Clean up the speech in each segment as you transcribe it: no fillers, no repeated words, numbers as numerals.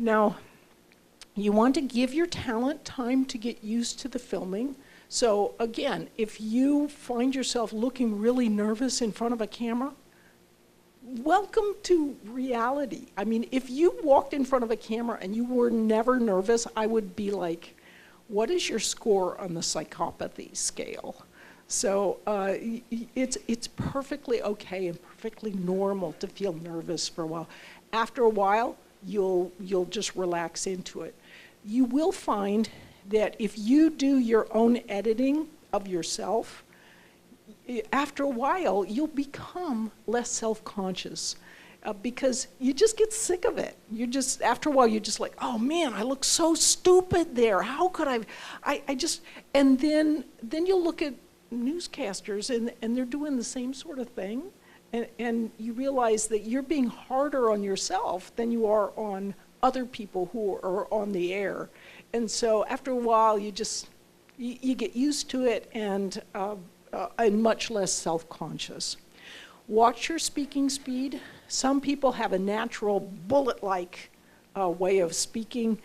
Now, you want to give your talent time to get used to the filming. So again, if you find yourself looking really nervous in front of a camera, welcome to reality. I mean, if you walked in front of a camera and you were never nervous, I would be like, what is your score on the psychopathy scale? So it's perfectly okay and perfectly normal to feel nervous for a while. After a while, you'll just relax into it. You will find that if you do your own editing of yourself, after a while, you'll become less self-conscious because you just get sick of it. After a while, you're just like, oh man, I look so stupid there. How could I just, and then you'll look at newscasters and they're doing the same sort of thing. And you realize that you're being harder on yourself than you are on other people who are on the air. And so after a while, you get used to it and much less self-conscious. Watch your speaking speed. Some people have a natural bullet-like way of speaking.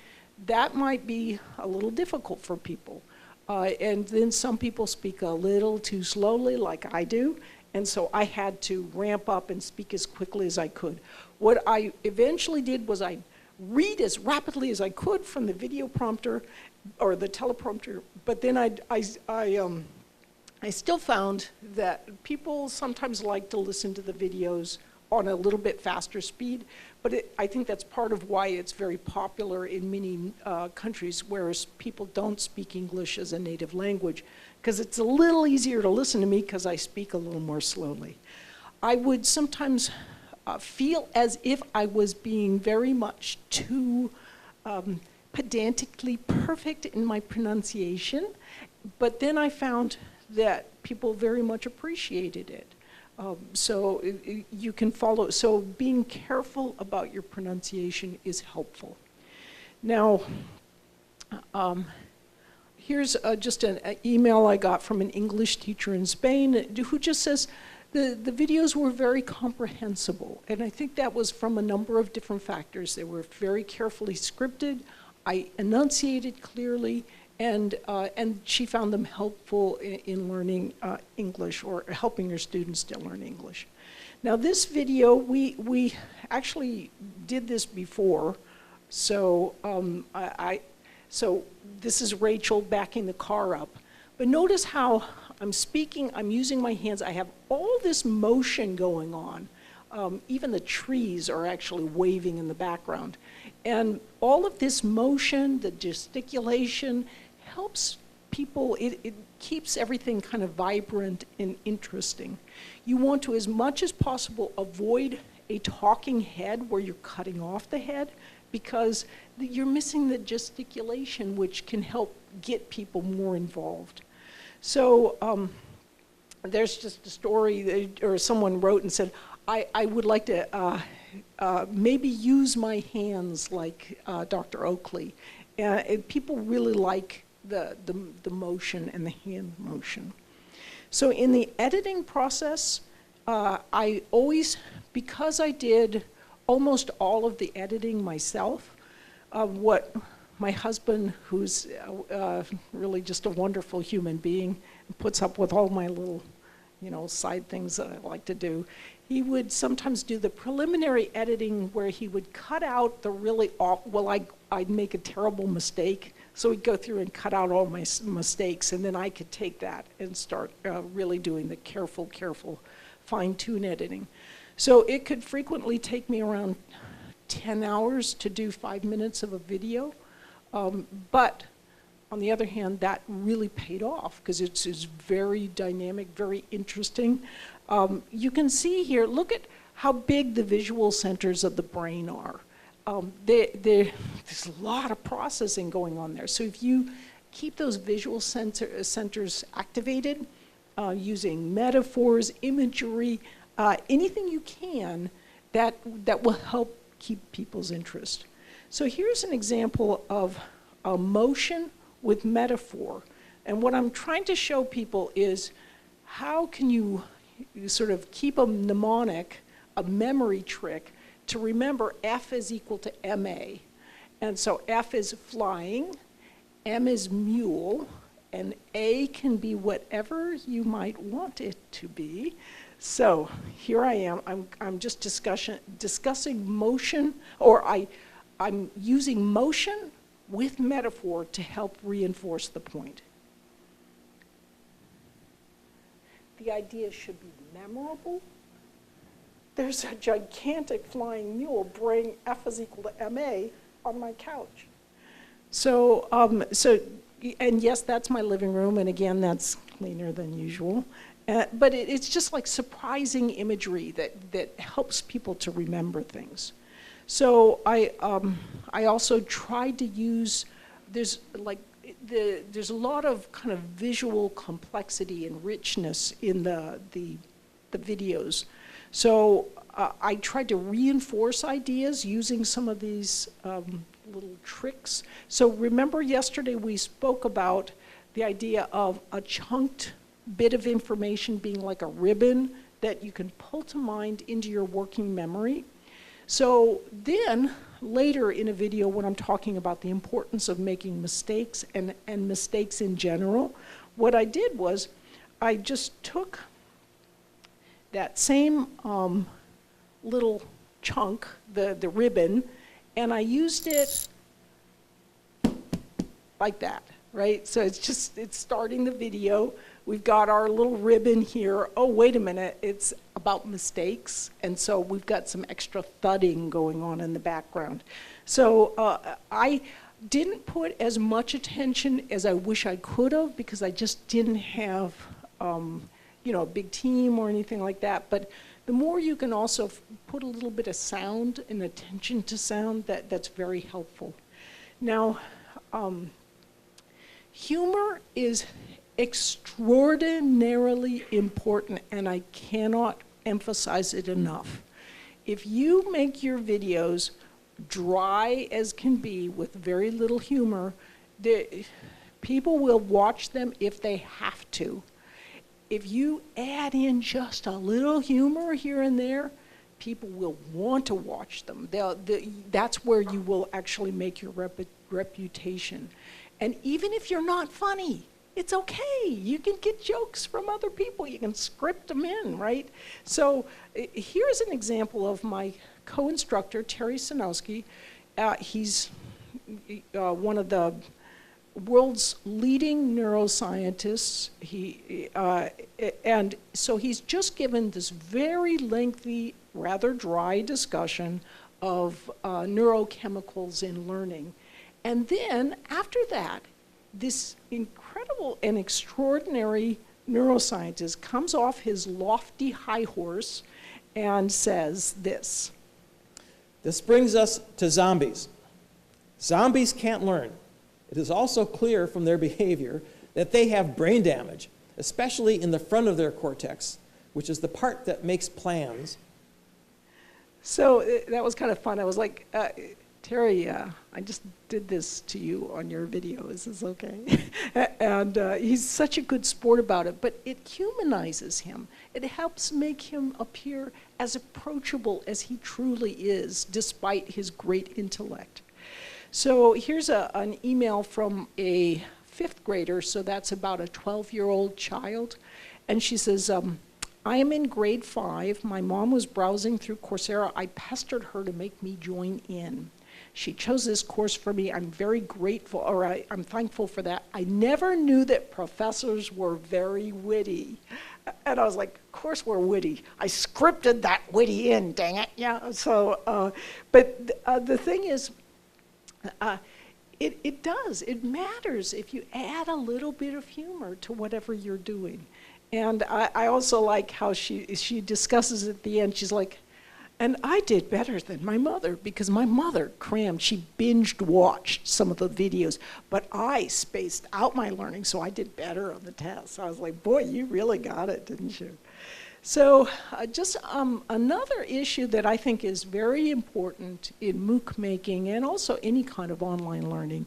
That might be a little difficult for people. And then some people speak a little too slowly, like I do. And so I had to ramp up and speak as quickly as I could. What I eventually did was I read as rapidly as I could from the video prompter or the teleprompter, but then I still found that people sometimes like to listen to the videos on a little bit faster speed, but I think that's part of why it's very popular in many countries where people don't speak English as a native language, because it's a little easier to listen to me because I speak a little more slowly. I would sometimes feel as if I was being very much too pedantically perfect in my pronunciation, but then I found that people very much appreciated it. So you can follow, so being careful about your pronunciation is helpful. Now, here's just an email I got from an English teacher in Spain who just says, the videos were very comprehensible, and I think that was from a number of different factors. They were very carefully scripted, I enunciated clearly, and she found them helpful in learning English, or helping her students to learn English. Now this video, we actually did this before, so so this is Rachel backing the car up, but notice how I'm speaking, I'm using my hands, I have all this motion going on. Even the trees are actually waving in the background. And all of this motion, the gesticulation, helps people, it keeps everything kind of vibrant and interesting. You want to, as much as possible, avoid a talking head where you're cutting off the head, because you're missing the gesticulation, which can help get people more involved. So there's just a story, or someone wrote and said, I would like to maybe use my hands like Dr. Oakley. And people really like the motion and the hand motion. So in the editing process, I always, because I did almost all of the editing myself, what my husband, who's really just a wonderful human being, puts up with all my little, side things that I like to do. He would sometimes do the preliminary editing where he would cut out the really I'd make a terrible mistake, so he'd go through and cut out all my mistakes, and then I could take that and start really doing the careful, fine-tune editing. So it could frequently take me around 10 hours to do 5 minutes of a video. But on the other hand, that really paid off because it's very dynamic, very interesting. You can see here, look at how big the visual centers of the brain are. There's a lot of processing going on there. So if you keep those visual centers activated, using metaphors, imagery, anything you can, that will help keep people's interest. So here's an example of a motion with metaphor. And what I'm trying to show people is how can you sort of keep a mnemonic, a memory trick, to remember F is equal to MA. And so F is flying, M is mule, and A can be whatever you might want it to be. So here I am, I'm just discussing motion, or I'm using motion with metaphor to help reinforce the point. The idea should be memorable. There's a gigantic flying mule bring F is equal to MA on my couch. So, and yes, that's my living room, and again, that's cleaner than usual. But it's just like surprising imagery that helps people to remember things. So I also tried to use, there's a lot of kind of visual complexity and richness in the videos. So I tried to reinforce ideas using some of these little tricks. So remember yesterday we spoke about the idea of a chunked bit of information being like a ribbon that you can pull to mind into your working memory. So then later in a video when I'm talking about the importance of making mistakes and mistakes in general, what I did was I just took that same little chunk, the ribbon, and I used it like that, right? So it's starting the video. We've got our little ribbon here. Oh, wait a minute, it's about mistakes. And so we've got some extra thudding going on in the background. So I didn't put as much attention as I wish I could have because I just didn't have a big team or anything like that. But the more you can also put a little bit of sound and attention to sound, that's very helpful. Now, humor is extraordinarily important, and I cannot emphasize it enough. If you make your videos dry as can be with very little humor, people will watch them if they have to. If you add in just a little humor here and there, people will want to watch them. That's where you will actually make your reputation. And even if you're not funny, it's okay. You can get jokes from other people. You can script them in, right? So here's an example of my co-instructor, Terry Sanowski. He's one of the world's leading neuroscientists. And so he's just given this very lengthy, rather dry discussion of neurochemicals in learning. And then after that, this incredible and extraordinary neuroscientist comes off his lofty high horse and says this. This brings us to zombies. Zombies can't learn. It is also clear from their behavior that they have brain damage, especially in the front of their cortex, which is the part that makes plans. So that was kind of fun. I was like, Terry, I just did this to you on your video. Is this okay? And he's such a good sport about it, but it humanizes him. It helps make him appear as approachable as he truly is, despite his great intellect. So here's an email from a 5th grader, so that's about a 12-year-old child. And she says, I am in grade 5. My mom was browsing through Coursera. I pestered her to make me join in. She chose this course for me. I'm very grateful, or I'm thankful for that. I never knew that professors were very witty. And I was like, of course we're witty. I scripted that witty in, dang it. Yeah, so, but the thing is, it does. It matters if you add a little bit of humor to whatever you're doing. And I also like how she discusses at the end, she's like, and I did better than my mother because my mother crammed, she binged watched some of the videos, but I spaced out my learning, so I did better on the test. So I was like, boy, you really got it, didn't you? So just another issue that I think is very important in MOOC making and also any kind of online learning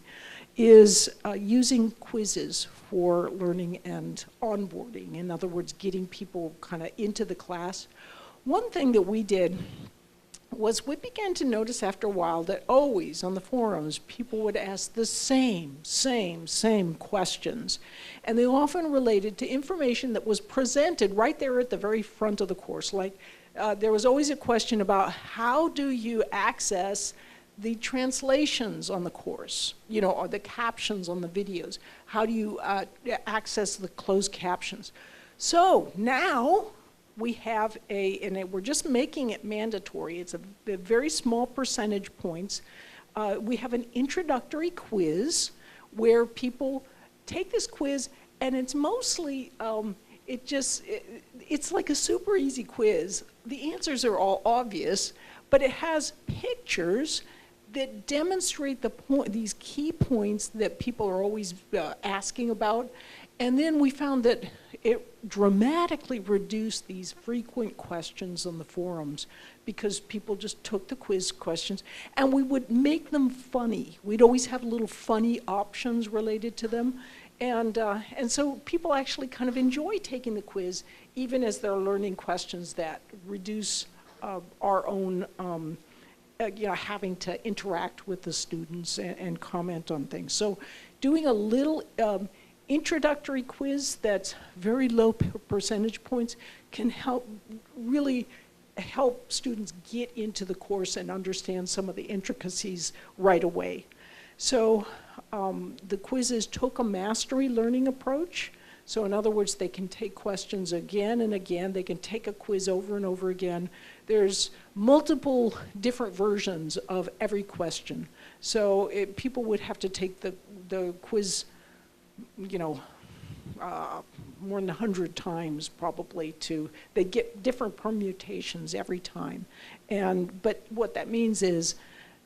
is using quizzes for learning and onboarding. In other words, getting people kind of into the class. One thing that we did was we began to notice after a while that always on the forums, people would ask the same questions. And they often related to information that was presented right there at the very front of the course. Like there was always a question about how do you access the translations on the course, you know, or the captions on the videos. How do you access the closed captions? So now we have we're just making it mandatory. It's a very small percentage points. We have an introductory quiz where people take this quiz, and it's mostly, it's like a super easy quiz. The answers are all obvious, but it has pictures that demonstrate these key points that people are always asking about. And then we found that it dramatically reduced these frequent questions on the forums because people just took the quiz questions, and we would make them funny. We'd always have little funny options related to them. And so people actually kind of enjoy taking the quiz, even as they're learning questions that reduce our own having to interact with the students and comment on things. So doing a little introductory quiz that's very low percentage points can really help students get into the course and understand some of the intricacies right away. So the quizzes took a mastery learning approach. So in other words, they can take questions again and again. They can take a quiz over and over again. There's multiple different versions of every question. So people would have to take the quiz, you know, more than 100 times probably they get different permutations every time. But what that means is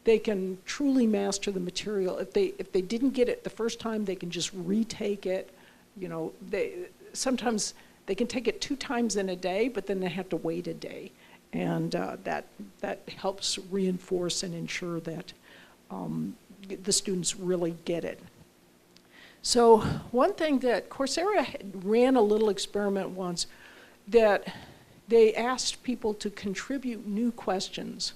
they can truly master the material. If they didn't get it the first time, they can just retake it. You know, sometimes they can take it 2 times in a day, but then they have to wait a day. And that helps reinforce and ensure that the students really get it. So one thing that Coursera ran a little experiment once that they asked people to contribute new questions.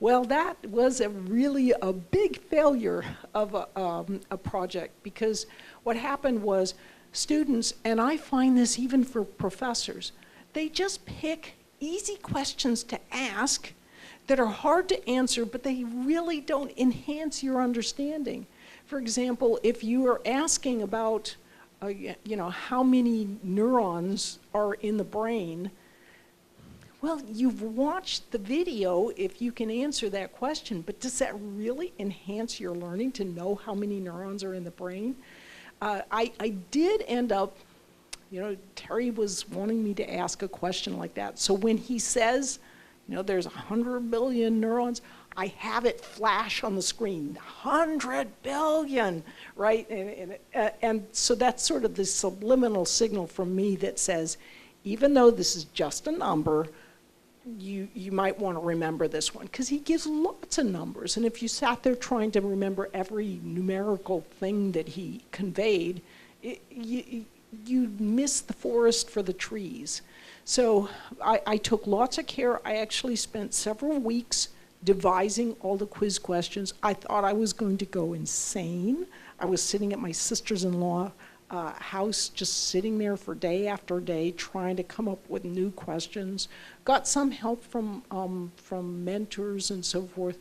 Well, that was really a big failure of a project, because what happened was students, and I find this even for professors, they just pick easy questions to ask that are hard to answer, but they really don't enhance your understanding. For example, if you are asking about, how many neurons are in the brain, well, you've watched the video if you can answer that question, but does that really enhance your learning to know how many neurons are in the brain? I did end up, Terry was wanting me to ask a question like that. So when he says, there's 100 billion neurons, I have it flash on the screen, 100 billion, right? And so that's sort of the subliminal signal from me that says, even though this is just a number, you might want to remember this one, because he gives lots of numbers. And if you sat there trying to remember every numerical thing that he conveyed, you'd miss the forest for the trees. So I took lots of care. I actually spent several weeks devising all the quiz questions. I thought I was going to go insane. I was sitting at my sister's-in-law house, just sitting there for day after day, trying to come up with new questions. Got some help from mentors and so forth.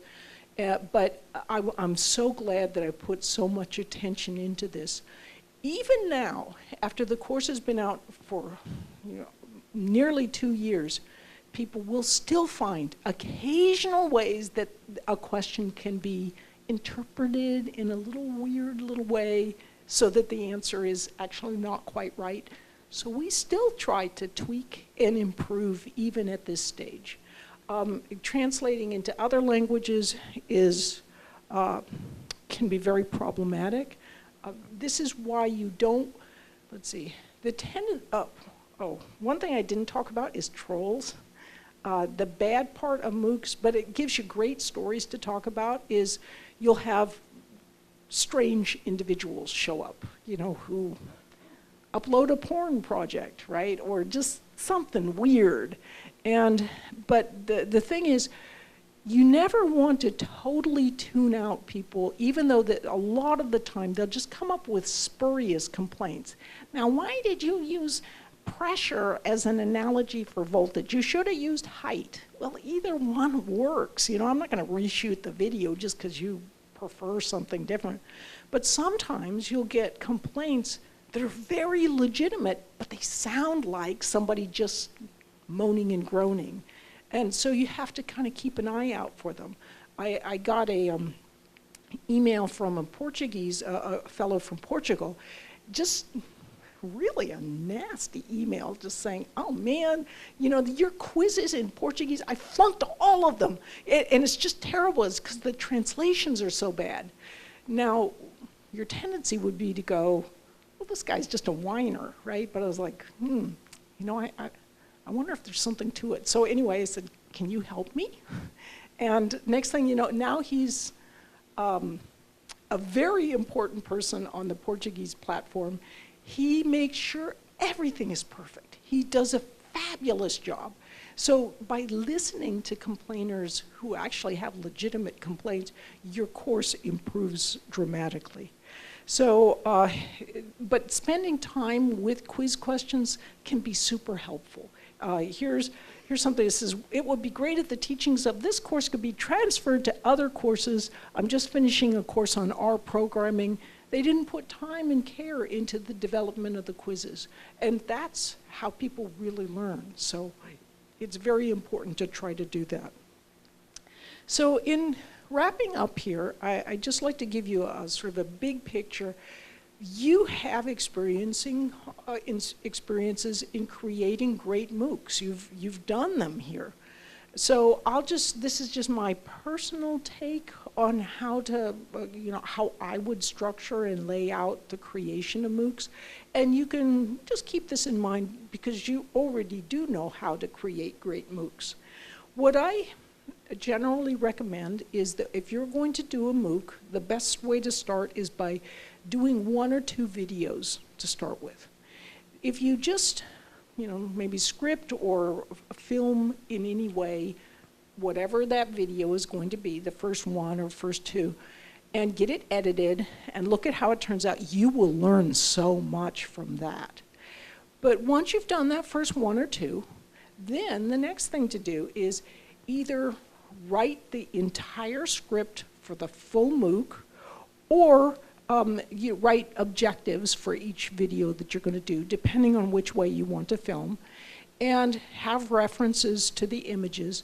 But I'm so glad that I put so much attention into this. Even now, after the course has been out for nearly 2 years, people will still find occasional ways that a question can be interpreted in a little weird little way so that the answer is actually not quite right. So we still try to tweak and improve even at this stage. Translating into other languages can be very problematic. This is why you don't, one thing I didn't talk about is trolls. The bad part of MOOCs, but it gives you great stories to talk about, is you'll have strange individuals show up, who upload a porn project, right? Or just something weird. But the thing is, You never want to totally tune out people, even though that a lot of the time they'll just come up with spurious complaints. Now, why did you use pressure as an analogy for voltage? You should have used height. Well, either one works. You know, I'm not going to reshoot the video just because you prefer something different. But sometimes you'll get complaints that are very legitimate, but they sound like somebody just moaning and groaning. And so you have to kind of keep an eye out for them. I got a email from a Portuguese, a fellow from Portugal, just really a nasty email, just saying, oh man, you know, your quizzes in Portuguese, I flunked all of them. And it's just terrible, it's because the translations are so bad. Now, your tendency would be to go, well, this guy's just a whiner, right? But I was like, you know, I wonder if there's something to it. So anyway, I said, can you help me? And next thing you know, now he's a very important person on the Portuguese platform. He makes sure everything is perfect. He does a fabulous job. So by listening to complainers who actually have legitimate complaints, your course improves dramatically. So, but spending time with quiz questions can be super helpful. Here's something that says, it would be great if the teachings of this course could be transferred to other courses. I'm just finishing a course on R programming. They didn't put time and care into the development of the quizzes. And that's how people really learn. So it's very important to try to do that. So in wrapping up here, I'd just like to give you a sort of a big picture. You have experiences in creating great MOOCs. You've done them here. So this is just my personal take on how to, how I would structure and lay out the creation of MOOCs. And you can just keep this in mind because you already do know how to create great MOOCs. What I generally recommend is that if you're going to do a MOOC, the best way to start is by doing 1 or 2 videos to start with. If you just, maybe script or film in any way, whatever that video is going to be, the first 1 or first 2, and get it edited and look at how it turns out, you will learn so much from that. But once you've done that first 1 or 2, then the next thing to do is either write the entire script for the full MOOC, or you write objectives for each video that you're going to do, depending on which way you want to film, and have references to the images.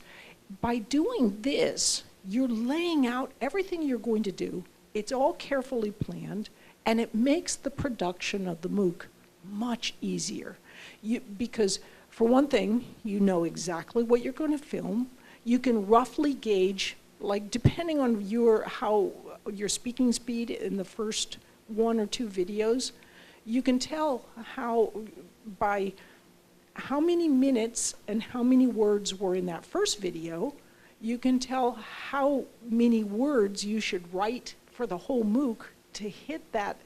By doing this, you're laying out everything you're going to do. It's all carefully planned, and it makes the production of the MOOC much easier. Because for one thing, you know exactly what you're going to film. You can roughly gauge, like depending on your speaking speed in the first 1 or 2 videos, you can tell by how many minutes and how many words were in that first video. You can tell how many words you should write for the whole MOOC to hit that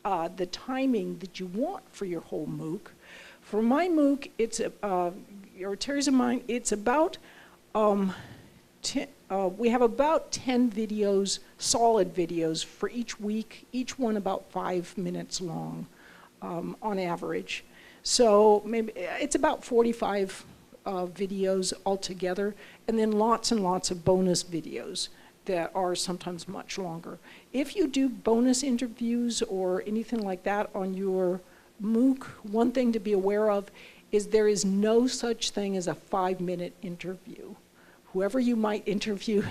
the timing that you want for your whole MOOC. For my MOOC, or Terry's and mine, it's about we have about 10 videos, solid videos for each week, each one about 5 minutes long on average. So maybe it's about 45 videos altogether, and then lots and lots of bonus videos that are sometimes much longer. If you do bonus interviews or anything like that on your MOOC, one thing to be aware of is there is no such thing as a 5-minute interview. Whoever you might interview,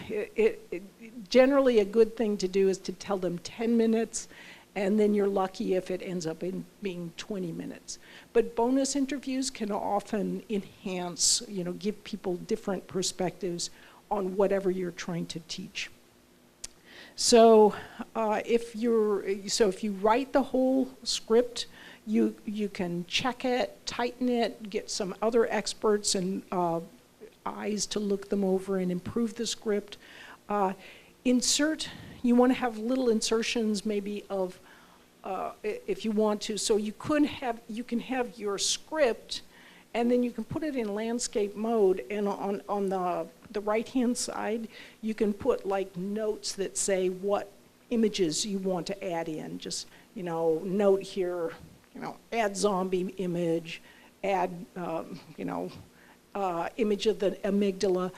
generally a good thing to do is to tell them 10 minutes, and then you're lucky if it ends up in being 20 minutes. But bonus interviews can often enhance, give people different perspectives on whatever you're trying to teach. So if you write the whole script, you can check it, tighten it, get some other experts and eyes to look them over and improve the script. You want to have little insertions maybe of, if you want to, so you can have your script And then you can put it in landscape mode, and on the right-hand side, you can put like notes that say what images you want to add in. Just, note here, add zombie image, add, image of the amygdala.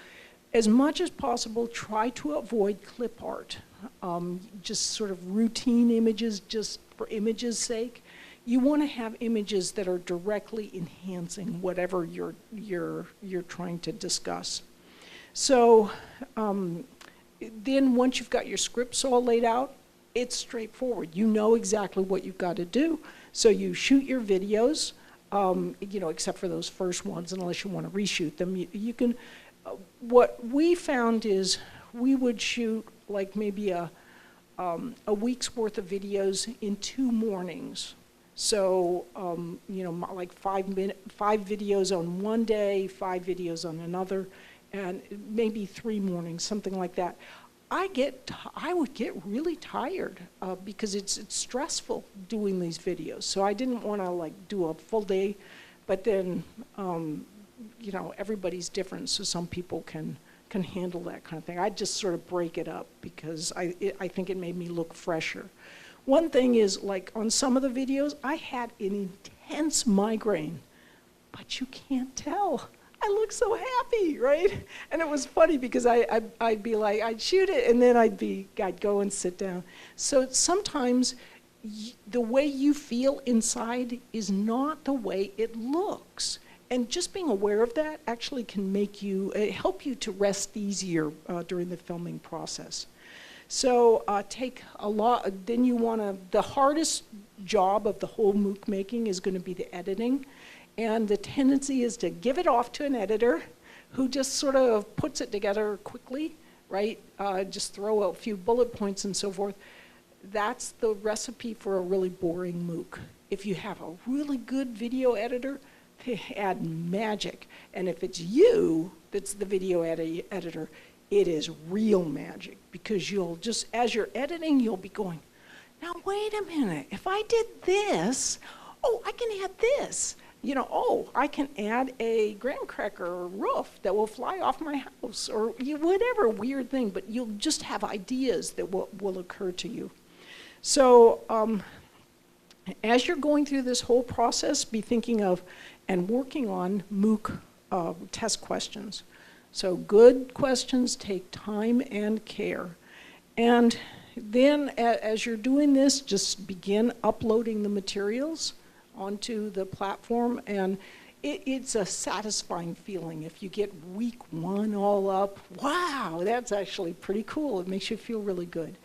As much as possible, try to avoid clip art, just sort of routine images just for image's sake. You want to have images that are directly enhancing whatever you're trying to discuss. So then once you've got your scripts all laid out, it's straightforward. You know exactly what you've got to do. So you shoot your videos, except for those first ones, unless you want to reshoot them. You can. What we found is we would shoot like maybe a week's worth of videos in 2 mornings. So, like 5 videos on one day, 5 videos on another, and maybe 3 mornings, something like that. I would get really tired because it's stressful doing these videos. So I didn't want to like do a full day, but then, everybody's different, so some people can handle that kind of thing. I just sort of break it up because I think it made me look fresher. One thing is, like on some of the videos, I had an intense migraine, but you can't tell. I look so happy, right? And it was funny because I'd be like, I'd shoot it, and then I'd go and sit down. So sometimes the way you feel inside is not the way it looks. And just being aware of that actually can help you to rest easier during the filming process. So take a lot, then the hardest job of the whole MOOC making is going to be the editing. And the tendency is to give it off to an editor who just sort of puts it together quickly, right? Just throw a few bullet points and so forth. That's the recipe for a really boring MOOC. If you have a really good video editor, they add magic. And if it's you that's the video editor, it is real magic, because you'll just, as you're editing, you'll be going, now wait a minute, if I did this, I can add this. I can add a graham cracker roof that will fly off my house, or whatever weird thing, but you'll just have ideas that will occur to you. So as you're going through this whole process, be thinking of and working on MOOC test questions. So good questions take time and care. And then as you're doing this, just begin uploading the materials onto the platform, and it's a satisfying feeling if you get week 1 all up. Wow, that's actually pretty cool. It makes you feel really good.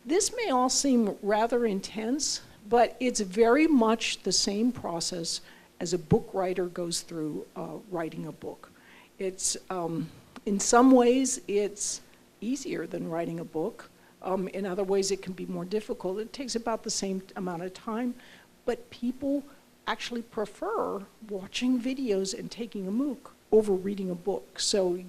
This may all seem rather intense, but it's very much the same process as a book writer goes through writing a book. It's, in some ways, it's easier than writing a book. In other ways, it can be more difficult. It takes about the same amount of time, but people actually prefer watching videos and taking a MOOC over reading a book. So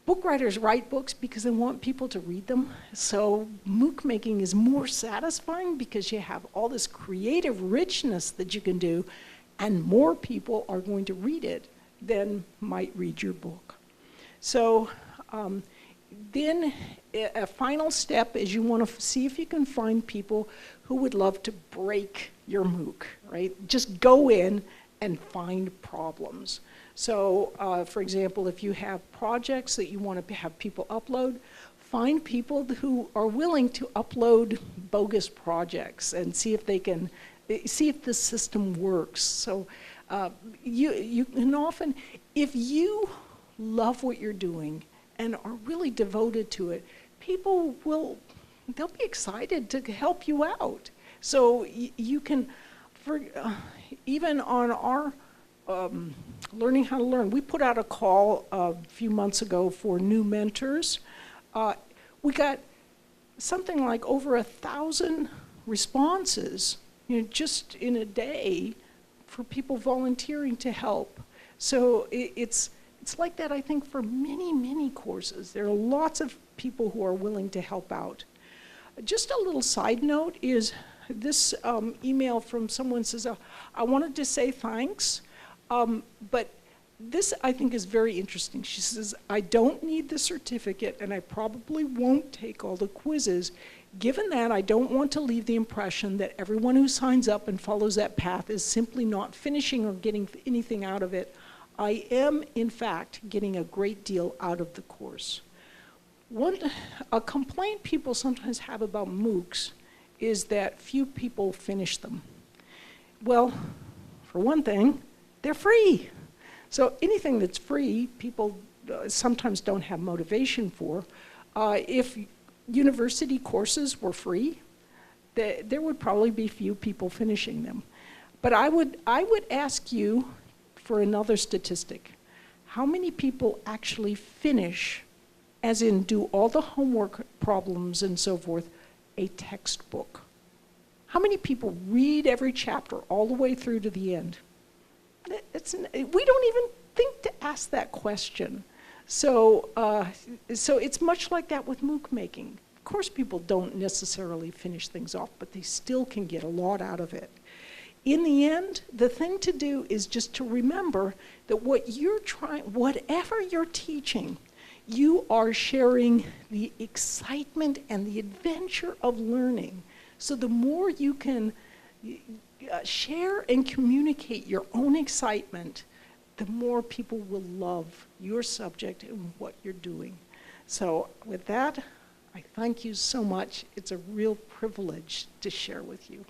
book writers write books because they want people to read them. So MOOC making is more satisfying because you have all this creative richness that you can do, and more people are going to read it than might read your book. So then a final step is you want to see if you can find people who would love to break your MOOC, right? Just go in and find problems. So for example, if you have projects that you want to have people upload, find people who are willing to upload bogus projects and see if they can, see if the system works. So you can often, if you love what you're doing and are really devoted to it, people they'll be excited to help you out. So you can, even on our Learning How to Learn, we put out a call a few months ago for new mentors. We got something like over 1,000 responses, just in a day, for people volunteering to help. So it's like that, I think, for many, many courses. There are lots of people who are willing to help out. Just a little side note is this email from someone says, I wanted to say thanks. But this, I think, is very interesting. She says, I don't need the certificate, and I probably won't take all the quizzes. Given that, I don't want to leave the impression that everyone who signs up and follows that path is simply not finishing or getting anything out of it. I am, in fact, getting a great deal out of the course. A complaint people sometimes have about MOOCs is that few people finish them. Well, for one thing, they're free. So anything that's free, people sometimes don't have motivation for. If university courses were free, there would probably be few people finishing them. But I would ask you for another statistic. How many people actually finish, as in do all the homework problems and so forth, a textbook? How many people read every chapter all the way through to the end? We don't even think to ask that question. So it's much like that with MOOC making. Of course, people don't necessarily finish things off, but they still can get a lot out of it. In the end, the thing to do is just to remember that whatever you're teaching, you are sharing the excitement and the adventure of learning. So the more you can share and communicate your own excitement, the more people will love your subject and what you're doing. So with that, I thank you so much. It's a real privilege to share with you.